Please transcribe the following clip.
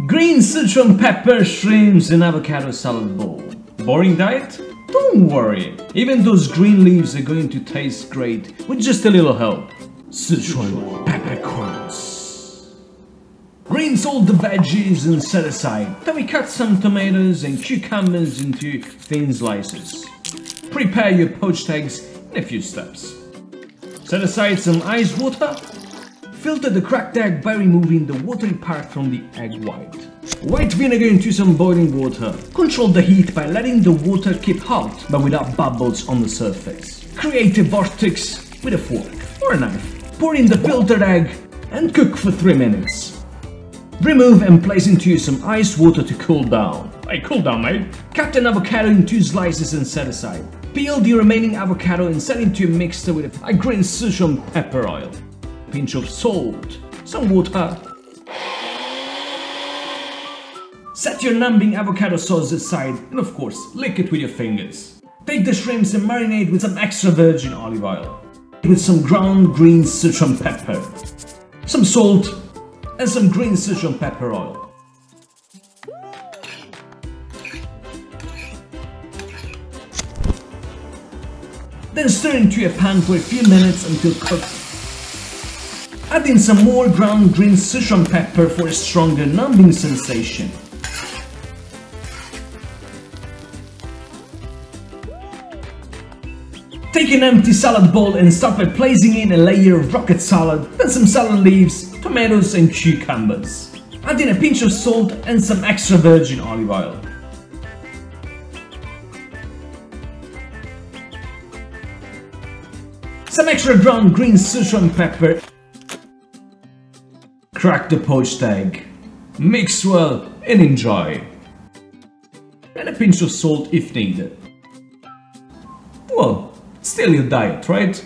Green Sichuan pepper, shrimps and avocado salad bowl. Boring diet? Don't worry, even those green leaves are going to taste great with just a little help. Sichuan peppercorns. Rinse all the veggies and set aside. Then we cut some tomatoes and cucumbers into thin slices. Prepare your poached eggs in a few steps. Set aside some ice water. Filter the cracked egg by removing the watery part from the egg white. White vinegar into some boiling water. Control the heat by letting the water keep hot but without bubbles on the surface. Create a vortex with a fork or a knife. Pour in the filtered egg and cook for 3 minutes. Remove and place into some ice water to cool down. Hey, cool down, mate. Cut an avocado into slices and set aside. Peel the remaining avocado and set into a mixture with a green Sichuan pepper oil. Pinch of salt, some water. Set your numbing avocado sauce aside and of course lick it with your fingers. Take the shrimps and marinate with some extra virgin olive oil. With some ground green Sichuan pepper, some salt and some green Sichuan pepper oil. Then stir into a pan for a few minutes until cooked. Add in some more ground green Sichuan pepper for a stronger numbing sensation. Take an empty salad bowl and start by placing in a layer of rocket salad, then some salad leaves, tomatoes and cucumbers. Add in a pinch of salt and some extra virgin olive oil. Some extra ground green Sichuan pepper. Crack the poached egg. Mix well and enjoy. And a pinch of salt if needed. Well, still your diet, right?